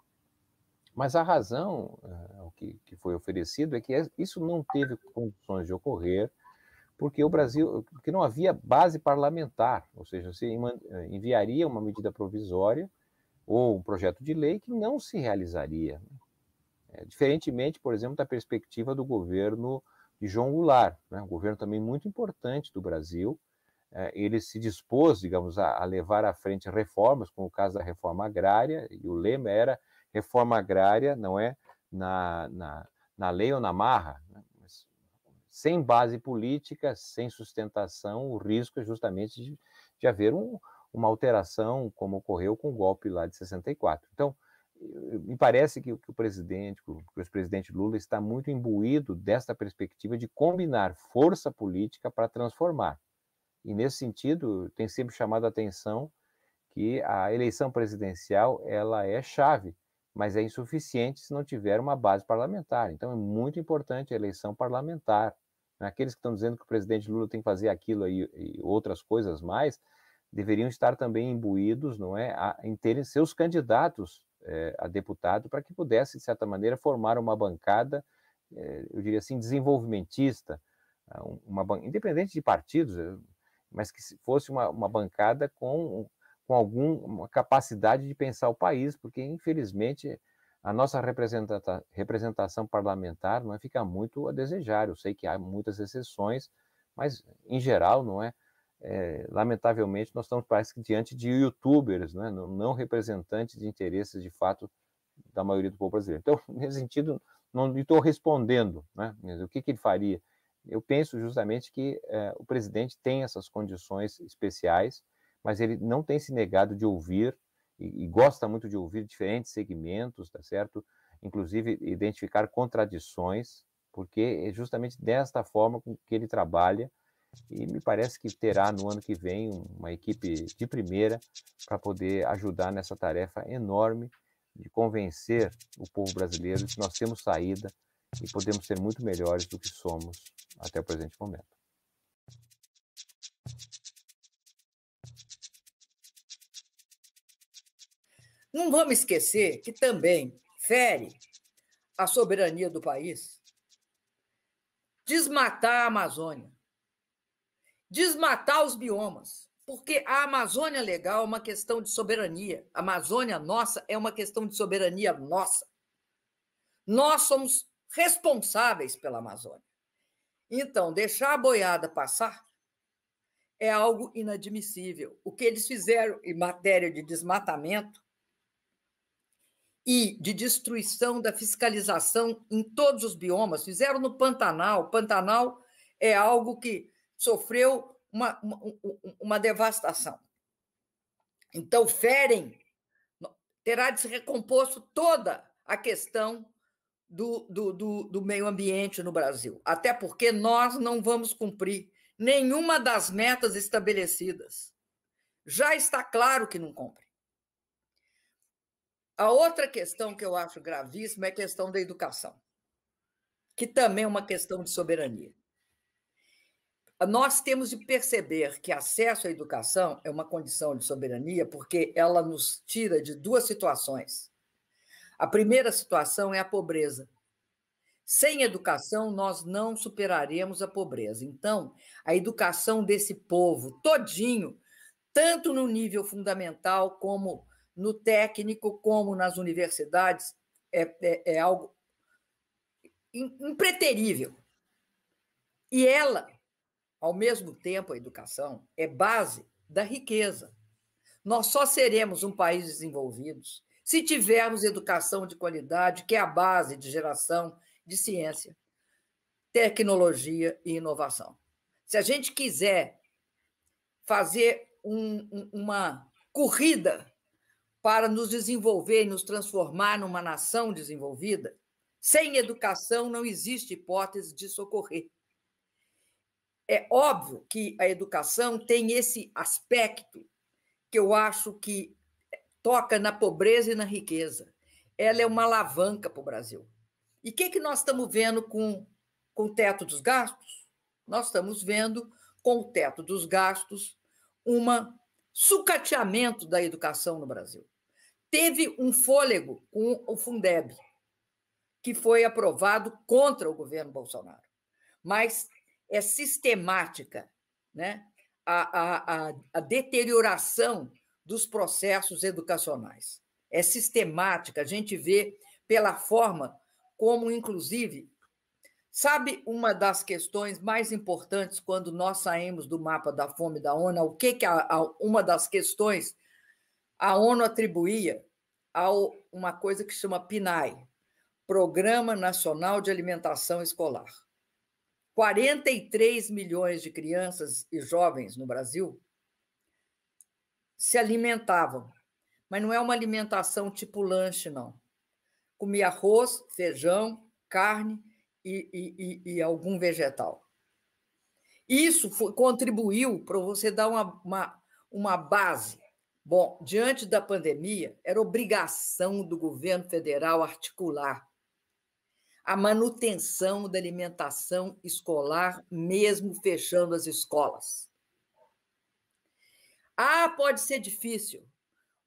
Mas a razão que foi oferecido é que isso não teve condições de ocorrer porque porque não havia base parlamentar, ou seja, se enviaria uma medida provisória ou um projeto de lei que não se realizaria. Diferentemente, por exemplo, da perspectiva do governo de João Goulart, né? Um governo também muito importante do Brasil. Ele se dispôs, digamos, a levar à frente reformas, como o caso da reforma agrária, e o lema era reforma agrária, não é na lei ou na marra, né? Mas, sem base política, sem sustentação, o risco é justamente de haver uma alteração, como ocorreu com o golpe lá de 64. Então, me parece que o ex-presidente Lula está muito imbuído desta perspectiva de combinar força política para transformar. E, nesse sentido, tem sempre chamado a atenção que a eleição presidencial ela é chave, mas é insuficiente se não tiver uma base parlamentar. Então, é muito importante a eleição parlamentar. Aqueles que estão dizendo que o presidente Lula tem que fazer aquilo e outras coisas mais, deveriam estar também imbuídos, não é, em terem seus candidatos a deputado para que pudesse, de certa maneira, formar uma bancada, eu diria assim, desenvolvimentista, independente de partidos, mas que fosse uma bancada com alguma capacidade de pensar o país, porque, infelizmente, a nossa representação parlamentar não fica muito a desejar. Eu sei que há muitas exceções, mas, em geral, não é? Lamentavelmente, nós estamos, parece que, diante de youtubers, né, não representantes de interesses, de fato, da maioria do povo brasileiro. Então, nesse sentido, não estou respondendo, né, o que ele faria. Eu penso justamente que o presidente tem essas condições especiais, mas ele não tem se negado de ouvir, e gosta muito de ouvir diferentes segmentos, tá certo? inclusive identificar contradições, porque é justamente desta forma com que ele trabalha, e me parece que terá no ano que vem uma equipe de primeira para poder ajudar nessa tarefa enorme de convencer o povo brasileiro de que nós temos saída e podemos ser muito melhores do que somos até o presente momento. Não vamos esquecer que também fere a soberania do país desmatar a Amazônia, desmatar os biomas, porque a Amazônia legal é uma questão de soberania, a Amazônia nossa é uma questão de soberania nossa. Nós somos responsáveis pela Amazônia. Então, deixar a boiada passar é algo inadmissível. O que eles fizeram em matéria de desmatamento e de destruição da fiscalização em todos os biomas, fizeram no Pantanal. O Pantanal é algo que sofreu uma devastação. Então, ferem, terá de ser recomposto toda a questão do meio ambiente no Brasil, até porque nós não vamos cumprir nenhuma das metas estabelecidas. Já está claro que não cumpre. A outra questão que eu acho gravíssima é a questão da educação, que também é uma questão de soberania. Nós temos de perceber que acesso à educação é uma condição de soberania porque ela nos tira de duas situações. A primeira situação é a pobreza. Sem educação, nós não superaremos a pobreza. Então, a educação desse povo todinho, tanto no nível fundamental, como no técnico, como nas universidades, é algo impreterível. E ela, ao mesmo tempo, a educação é base da riqueza. Nós só seremos um país desenvolvido se tivermos educação de qualidade, que é a base de geração de ciência, tecnologia e inovação. Se a gente quiser fazer uma corrida para nos desenvolver e nos transformar numa nação desenvolvida, sem educação não existe hipótese de socorrer. É óbvio que a educação tem esse aspecto que eu acho que toca na pobreza e na riqueza. Ela é uma alavanca para o Brasil. E o que nós estamos vendo com o teto dos gastos? Nós estamos vendo, com o teto dos gastos, um sucateamento da educação no Brasil. Teve um fôlego com o Fundeb, que foi aprovado contra o governo Bolsonaro. Mas é sistemática, né? A deterioração dos processos educacionais. É sistemática, a gente vê pela forma como, inclusive, sabe uma das questões mais importantes quando nós saímos do mapa da fome da ONU, o que uma das questões a ONU atribuía a uma coisa que chama PNAE, Programa Nacional de Alimentação Escolar. 43 milhões de crianças e jovens no Brasil se alimentavam, mas não é uma alimentação tipo lanche, não. Comia arroz, feijão, carne e algum vegetal. Isso contribuiu para você dar uma base. Bom, diante da pandemia, era obrigação do governo federal articular a manutenção da alimentação escolar, mesmo fechando as escolas. Pode ser difícil.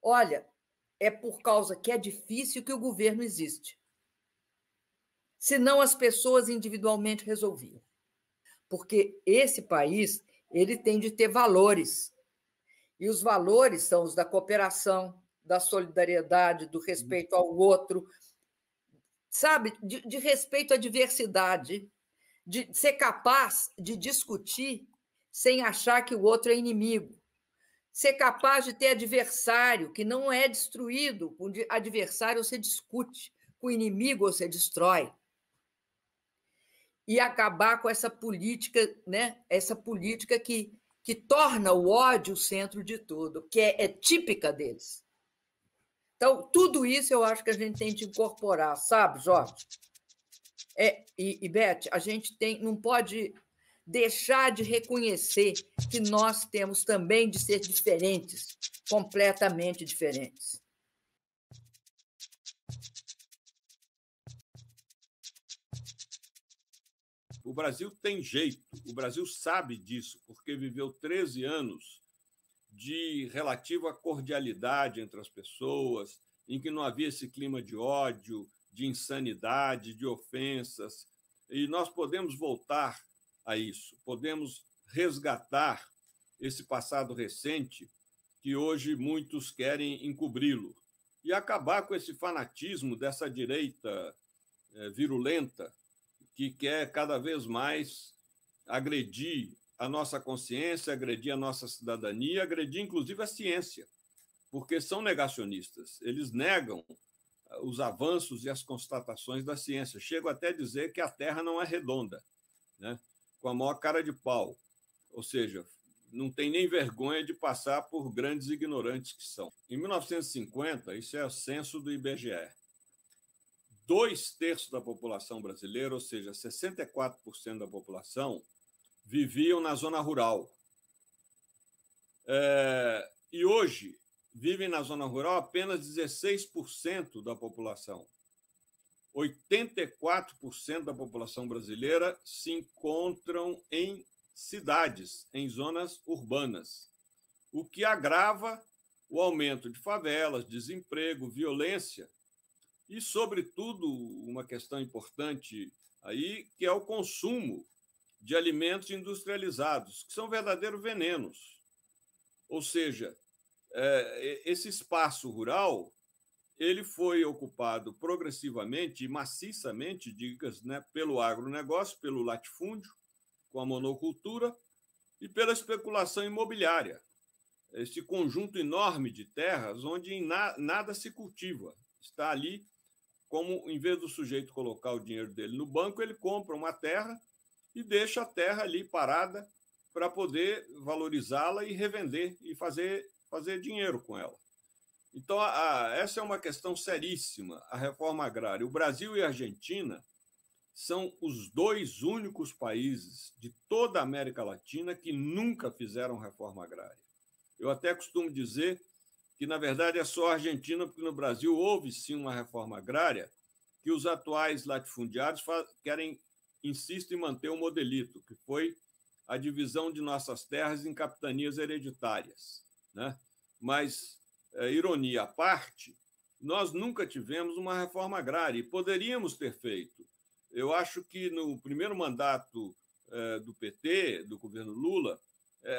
Olha, é por causa que é difícil que o governo existe. Senão as pessoas individualmente resolviam. Porque esse país, ele tem de ter valores. E os valores são os da cooperação, da solidariedade, do respeito ao outro, sabe? De respeito à diversidade, de ser capaz de discutir sem achar que o outro é inimigo. Ser capaz de ter adversário, que não é destruído. Com adversário você discute, com o inimigo você destrói. E acabar com essa política, né? Essa política que torna o ódio o centro de tudo, que é típica deles. Então, tudo isso eu acho que a gente tem de incorporar, sabe, Jorge? E Beth, a gente não pode deixar de reconhecer que nós temos também de ser diferentes, completamente diferentes. O Brasil tem jeito, o Brasil sabe disso, porque viveu 13 anos de relativa cordialidade entre as pessoas, em que não havia esse clima de ódio, de insanidade, de ofensas. E nós podemos voltar a isso, podemos resgatar esse passado recente que hoje muitos querem encobri-lo e acabar com esse fanatismo dessa direita virulenta que quer cada vez mais agredir a nossa consciência, agredir a nossa cidadania, agredir inclusive a ciência, porque são negacionistas. Eles negam os avanços e as constatações da ciência. Chego até a dizer que a Terra não é redonda, né? Com a maior cara de pau. Ou seja, não tem nem vergonha de passar por grandes ignorantes que são. Em 1950, isso é o censo do IBGE, 2/3 da população brasileira, ou seja, 64% da população, viviam na zona rural. E hoje vivem na zona rural apenas 16% da população. 84% da população brasileira se encontram em cidades, em zonas urbanas, o que agrava o aumento de favelas, desemprego, violência e, sobretudo, uma questão importante aí, que é o consumo de alimentos industrializados, que são verdadeiros venenos. Ou seja, esse espaço rural ele foi ocupado progressivamente e maciçamente, digas, né, pelo agronegócio, pelo latifúndio, com a monocultura e pela especulação imobiliária. Esse conjunto enorme de terras onde nada se cultiva. Está ali como, em vez do sujeito colocar o dinheiro dele no banco, ele compra uma terra e deixa a terra ali parada para poder valorizá-la e revender e fazer dinheiro com ela. Então, essa é uma questão seríssima, a reforma agrária. O Brasil e a Argentina são os 2 únicos países de toda a América Latina que nunca fizeram reforma agrária. Eu até costumo dizer que, na verdade, é só a Argentina, porque no Brasil houve, sim, uma reforma agrária que os atuais latifundiários insistem em manter o modelito, que foi a divisão de nossas terras em capitanias hereditárias, né? Mas, ironia à parte, nós nunca tivemos uma reforma agrária e poderíamos ter feito. Eu acho que no primeiro mandato do PT, do governo Lula,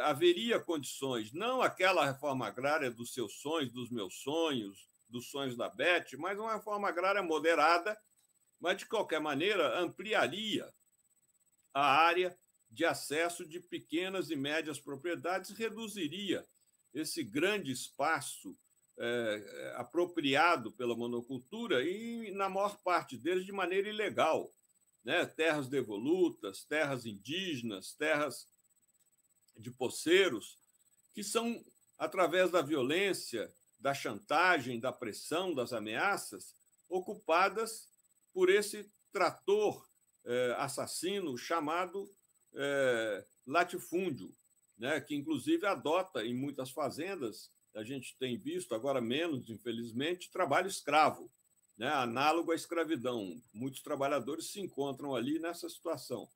haveria condições, não aquela reforma agrária dos seus sonhos, dos meus sonhos, dos sonhos da Beth, mas uma reforma agrária moderada, mas, de qualquer maneira, ampliaria a área de acesso de pequenas e médias propriedades, reduziria esse grande espaço apropriado pela monocultura e, na maior parte deles, de maneira ilegal, né? Terras devolutas, terras indígenas, terras de poceiros, que são, através da violência, da chantagem, da pressão, das ameaças, ocupadas por esse trator assassino chamado latifúndio, né? Que, inclusive, adota em muitas fazendas, a gente tem visto, agora menos, infelizmente, trabalho escravo, né? Análogo à escravidão. Muitos trabalhadores se encontram ali nessa situação.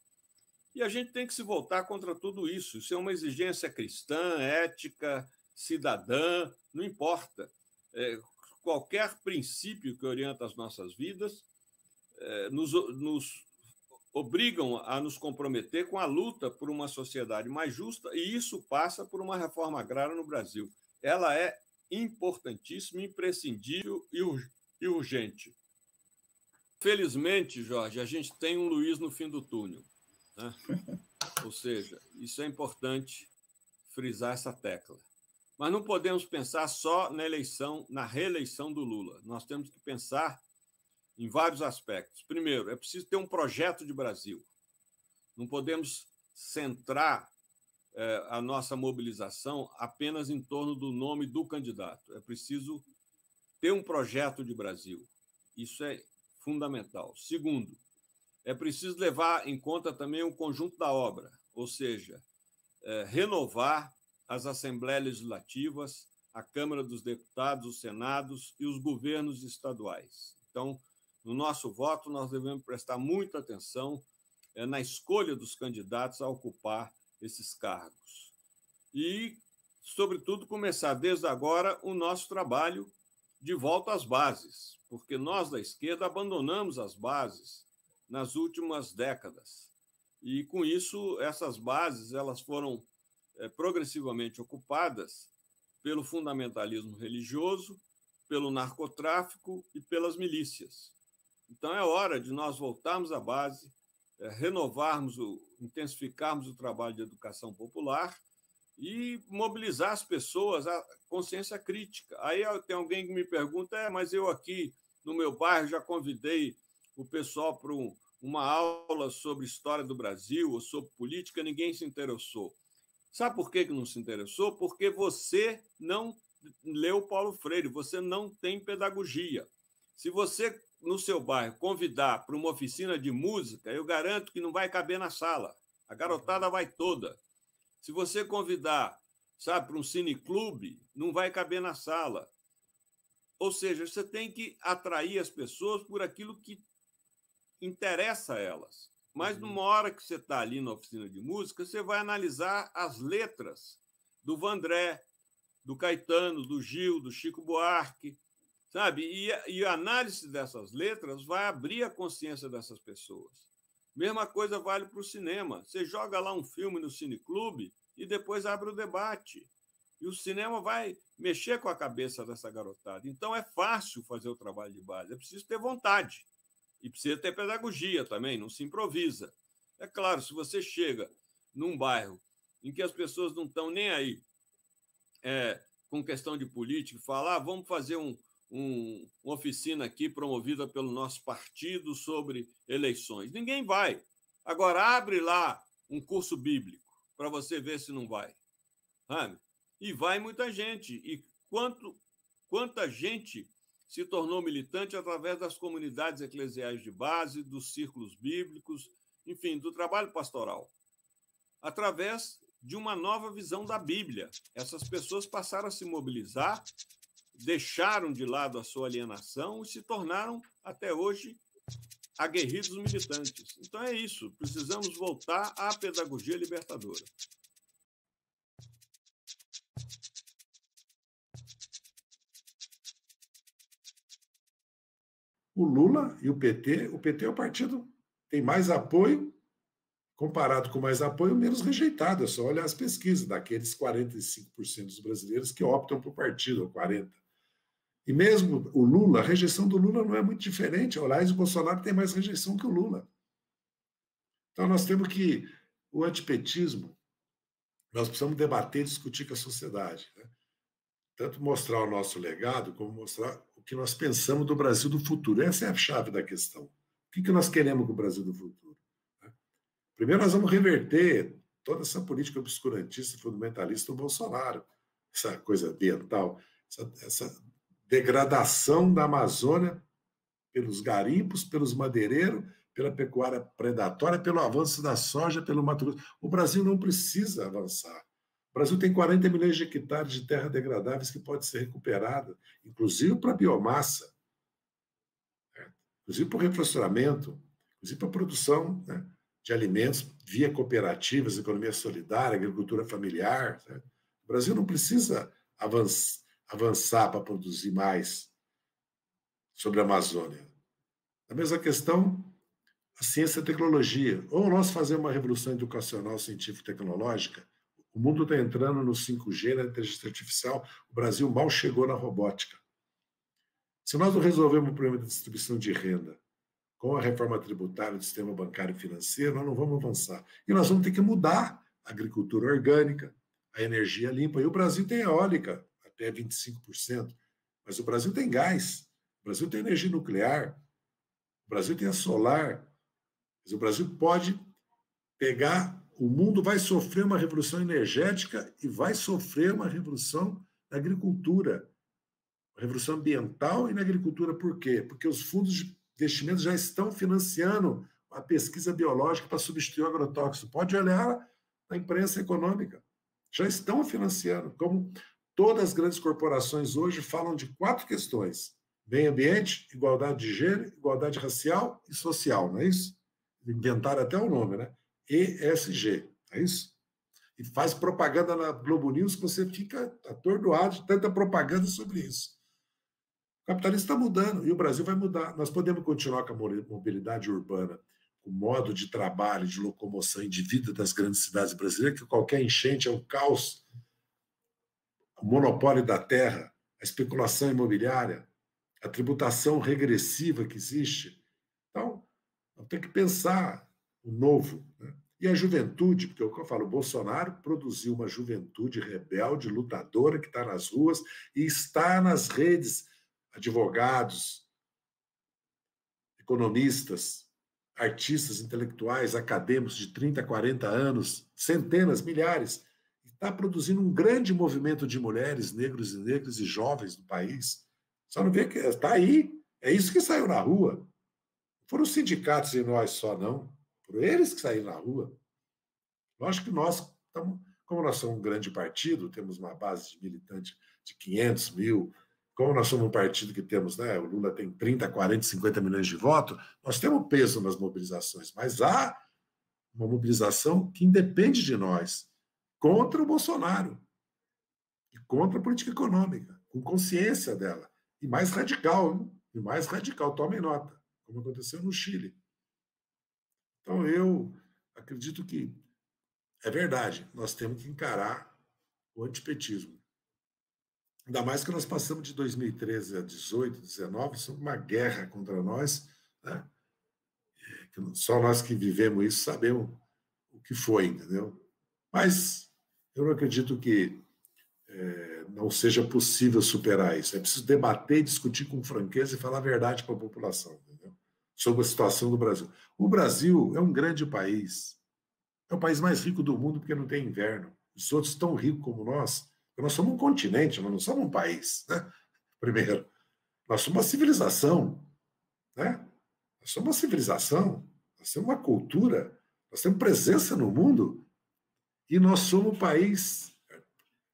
E a gente tem que se voltar contra tudo isso. Isso é uma exigência cristã, ética, cidadã, não importa. Qualquer princípio que orienta as nossas vidas nos obrigam a nos comprometer com a luta por uma sociedade mais justa, e isso passa por uma reforma agrária no Brasil. Ela é importantíssima, imprescindível e urgente. Felizmente, Jorge, a gente tem um Luiz no fim do túnel, né? Ou seja, isso é importante frisar essa tecla. Mas não podemos pensar só na reeleição do Lula. Nós temos que pensar em vários aspectos. Primeiro, é preciso ter um projeto de Brasil. Não podemos centrar a nossa mobilização apenas em torno do nome do candidato. É preciso ter um projeto de Brasil. Isso é fundamental. Segundo, é preciso levar em conta também o conjunto da obra, ou seja, renovar as assembleias legislativas, a Câmara dos Deputados, os Senados e os governos estaduais. Então, no nosso voto, nós devemos prestar muita atenção na escolha dos candidatos a ocupar esses cargos. E, sobretudo, começar desde agora o nosso trabalho de volta às bases, porque nós da esquerda abandonamos as bases nas últimas décadas. E, com isso, essas bases elas foram progressivamente ocupadas pelo fundamentalismo religioso, pelo narcotráfico e pelas milícias. Então, é hora de nós voltarmos à base, intensificarmos o trabalho de educação popular e mobilizar as pessoas à consciência crítica. Aí tem alguém que me pergunta, mas eu aqui no meu bairro já convidei o pessoal para uma aula sobre história do Brasil ou sobre política, ninguém se interessou. Sabe por que não se interessou? Porque você não leu Paulo Freire, você não tem pedagogia. Se você, no seu bairro, convidar para uma oficina de música, eu garanto que não vai caber na sala. A garotada vai toda. Se você convidar, sabe, para um cineclube, não vai caber na sala. Ou seja, você tem que atrair as pessoas por aquilo que interessa a elas. Mas, numa hora que você está ali na oficina de música, você vai analisar as letras do Vandré, do Caetano, do Gil, do Chico Buarque, sabe? E a análise dessas letras vai abrir a consciência dessas pessoas. Mesma coisa vale para o cinema. Você joga lá um filme no cineclube e depois abre o debate. E o cinema vai mexer com a cabeça dessa garotada. Então, é fácil fazer o trabalho de base. É preciso ter vontade. E precisa ter pedagogia também, não se improvisa. É claro, se você chega num bairro em que as pessoas não estão nem aí com questão de política, falar, vamos fazer uma oficina aqui promovida pelo nosso partido sobre eleições. Ninguém vai. Agora, abre lá um curso bíblico para você ver se não vai. Sabe? E vai muita gente. E quanta gente se tornou militante através das comunidades eclesiais de base, dos círculos bíblicos, enfim, do trabalho pastoral, através de uma nova visão da Bíblia. Essas pessoas passaram a se mobilizar, deixaram de lado a sua alienação e se tornaram, até hoje, aguerridos militantes. Então é isso, precisamos voltar à pedagogia libertadora. O Lula e o PT é o partido que tem mais apoio, comparado com mais apoio, menos rejeitado. É só olhar as pesquisas daqueles 45% dos brasileiros que optam por partido, ou 40%. E mesmo o Lula, a rejeição do Lula não é muito diferente. Aliás, o Bolsonaro tem mais rejeição que o Lula. Então, nós temos que... O antipetismo, nós precisamos debater e discutir com a sociedade, né? Tanto mostrar o nosso legado, como mostrar o que nós pensamos do Brasil do futuro. Essa é a chave da questão. O que nós queremos com o Brasil do futuro? Primeiro, nós vamos reverter toda essa política obscurantista, fundamentalista do Bolsonaro, essa coisa ambiental, essa degradação da Amazônia pelos garimpos, pelos madeireiros, pela pecuária predatória, pelo avanço da soja, pelo Mato Grosso. O Brasil não precisa avançar. O Brasil tem 40 milhões de hectares de terra degradáveis que pode ser recuperada, inclusive para biomassa, inclusive para o reflorestamento, inclusive para a produção, né, de alimentos via cooperativas, economia solidária, agricultura familiar. Né? O Brasil não precisa avançar para produzir mais sobre a Amazônia. A mesma questão, a ciência e a tecnologia. Ou nós fazemos uma revolução educacional, científica e tecnológica. O mundo está entrando no 5G, na inteligência artificial. O Brasil mal chegou na robótica. Se nós não resolvermos o problema da distribuição de renda com a reforma tributária do sistema bancário e financeiro, nós não vamos avançar. E nós vamos ter que mudar a agricultura orgânica, a energia limpa. E o Brasil tem eólica, até 25%. Mas o Brasil tem gás. O Brasil tem energia nuclear. O Brasil tem a solar. Mas o Brasil pode pegar... O mundo vai sofrer uma revolução energética e vai sofrer uma revolução da agricultura. Revolução ambiental e na agricultura, por quê? Porque os fundos de investimento já estão financiando a pesquisa biológica para substituir o agrotóxico. Pode olhar na imprensa econômica. Já estão financiando. Como todas as grandes corporações hoje falam de 4 questões: meio ambiente, igualdade de gênero, igualdade racial e social, não é isso? Inventaram até o nome, né? ESG, é isso? E faz propaganda na Globo News que você fica atordoado de tanta propaganda sobre isso. O capitalismo está mudando e o Brasil vai mudar. Nós podemos continuar com a mobilidade urbana, com o modo de trabalho, de locomoção e de vida das grandes cidades brasileiras, que qualquer enchente é um caos, o monopólio da terra, a especulação imobiliária, a tributação regressiva que existe. Então, nós temos que pensar o novo, né? E a juventude, porque é o que eu falo, o Bolsonaro produziu uma juventude rebelde, lutadora, que está nas ruas e está nas redes, advogados, economistas, artistas intelectuais, acadêmicos de 30, 40 anos, centenas, milhares, está produzindo um grande movimento de mulheres, negros e jovens do país. Só não vê que está aí, é isso que saiu na rua. Não foram os sindicatos e nós só, não. Foram eles que saíram na rua. Lógico que nós, como nós somos um grande partido, temos uma base de militantes de 500 mil, como nós somos um partido que temos, né, o Lula tem 30, 40, 50 milhões de votos, nós temos peso nas mobilizações, mas há uma mobilização que independe de nós, contra o Bolsonaro, e contra a política econômica, com consciência dela, e mais radical, tomem nota, como aconteceu no Chile. Então, eu acredito que é verdade, nós temos que encarar o antipetismo. Ainda mais que nós passamos de 2013 a 18, 19, isso é uma guerra contra nós, né? Só nós que vivemos isso sabemos o que foi, entendeu? Mas eu não acredito que não seja possível superar isso. É preciso debater, discutir com franqueza e falar a verdade para a população, entendeu? Sobre a situação do Brasil. O Brasil é um grande país. É o país mais rico do mundo porque não tem inverno. Os outros tão ricos como nós. Nós somos um continente, nós não somos um país, né? Primeiro, nós somos uma civilização, né? Nós somos uma civilização, nós temos uma cultura, nós temos presença no mundo e nós somos um país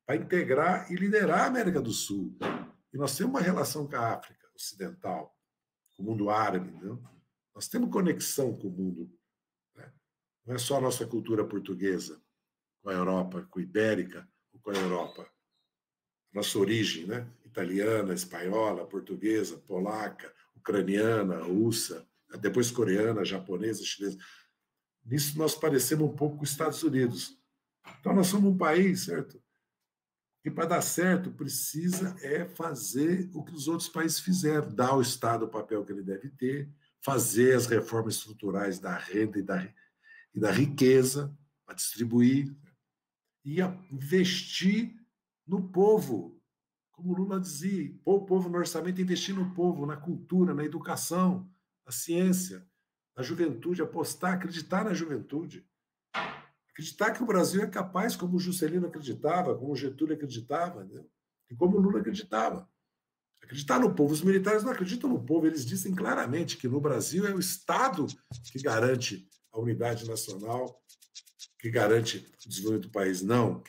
para integrar e liderar a América do Sul. E nós temos uma relação com a África Ocidental, com o mundo árabe, entendeu? Nós temos conexão com o mundo, né? Não é só a nossa cultura portuguesa, com a Europa, com a ibérica, ou com a Europa. Nossa origem, né? Italiana, espanhola, portuguesa, polaca, ucraniana, russa, depois coreana, japonesa, chinesa. Nisso nós parecemos um pouco com os Estados Unidos. Então nós somos um país, certo? Que para dar certo precisa fazer o que os outros países fizeram, dar ao Estado o papel que ele deve ter, fazer as reformas estruturais da renda e da riqueza para distribuir e investir no povo, como o Lula dizia, pôr o povo no orçamento, investir no povo, na cultura, na educação, na ciência, na juventude, apostar, acreditar na juventude. Acreditar que o Brasil é capaz, como o Juscelino acreditava, como o Getúlio acreditava, né? E como o Lula acreditava. Acreditar no povo. Os militares não acreditam no povo, eles dizem claramente que no Brasil é o Estado que garante a unidade nacional, que garante o desenvolvimento do país. Não.